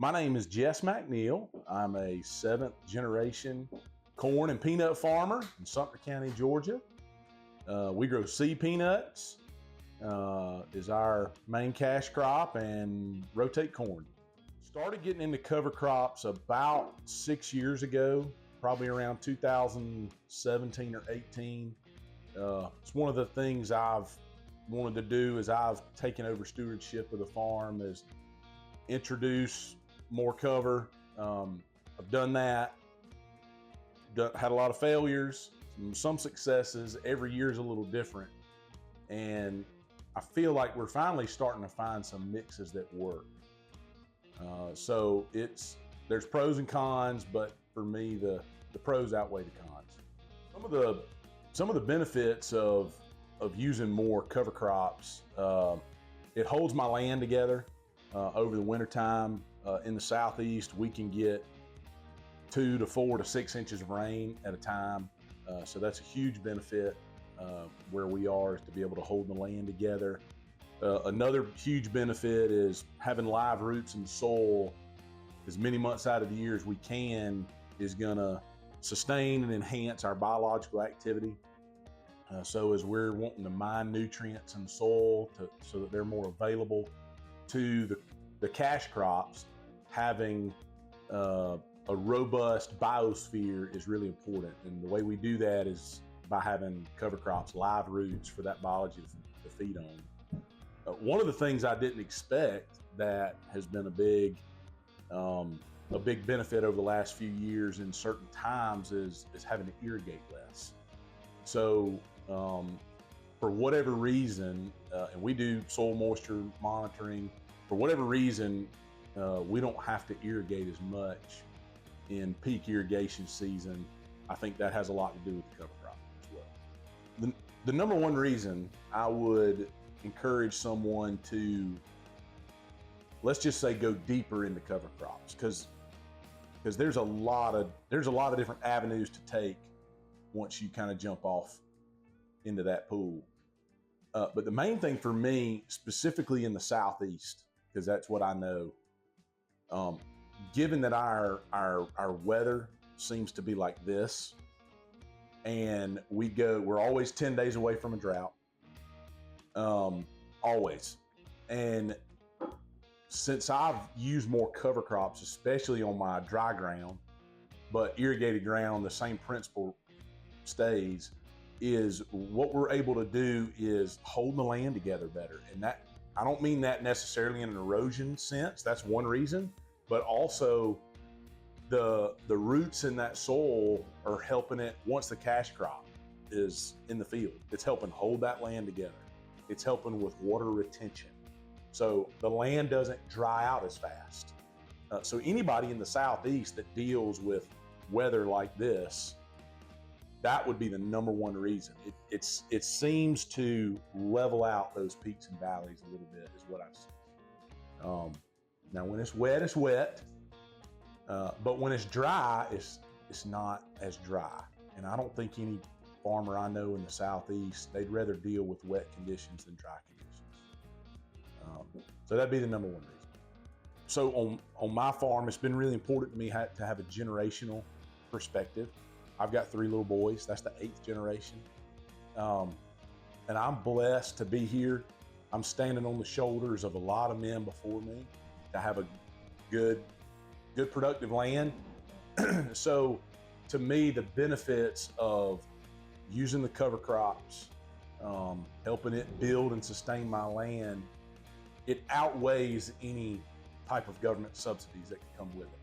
My name is Jess McNeil. I'm a 7th generation corn and peanut farmer in Sumter County, Georgia. We grow seed peanuts, is our main cash crop, and rotate corn. Started getting into cover crops about 6 years ago, probably around 2017 or 18. It's one of the things I've wanted to do as I've taken over stewardship of the farm, is introduce more cover. I've done that, had a lot of failures, some successes. Every year is a little different, and I feel like we're finally starting to find some mixes that work. So there's pros and cons, but for me the pros outweigh the cons. Some of the benefits of using more cover crops, it holds my land together. Over the winter time, in the southeast, we can get 2 to 4 to 6 inches of rain at a time. So that's a huge benefit where we are, is to be able to hold the land together. Another huge benefit is having live roots in the soil as many months out of the year as we can is gonna sustain and enhance our biological activity. So as we're wanting to mine nutrients in the soil so that they're more available to the cash crops, having a robust biosphere is really important. And the way we do that is by having cover crops, live roots for that biology to feed on. One of the things I didn't expect that has been a big benefit over the last few years in certain times is having to irrigate less. So for whatever reason, and we do soil moisture monitoring, for whatever reason, we don't have to irrigate as much in peak irrigation season. I think that has a lot to do with the cover crop as well. The number one reason I would encourage someone to, let's just say, go deeper into cover crops, because there's a lot of different avenues to take once you kind of jump off into that pool. But the main thing for me, specifically in the southeast, because that's what I know, given that our weather seems to be like this, and we're always 10 days away from a drought, always. And since I've used more cover crops, especially on my dry ground, but irrigated ground, the same principle stays, is what we're able to do is hold the land together better. And that, I don't mean that necessarily in an erosion sense, that's one reason, but also the roots in that soil are helping it, once the cash crop is in the field, it's helping hold that land together. It's helping with water retention. So the land doesn't dry out as fast. So anybody in the southeast that deals with weather like this, that would be the number one reason. It seems to level out those peaks and valleys a little bit, is what I've seen. Now when it's wet, it's wet. But when it's dry, it's not as dry. And I don't think any farmer I know in the southeast, they'd rather deal with wet conditions than dry conditions. So that'd be the number one reason. So on my farm, it's been really important to me to have a generational perspective. I've got 3 little boys. That's the 8th generation. And I'm blessed to be here. I'm standing on the shoulders of a lot of men before me to have a good productive land. So to me, the benefits of using the cover crops, helping it build and sustain my land, it outweighs any type of government subsidies that can come with it.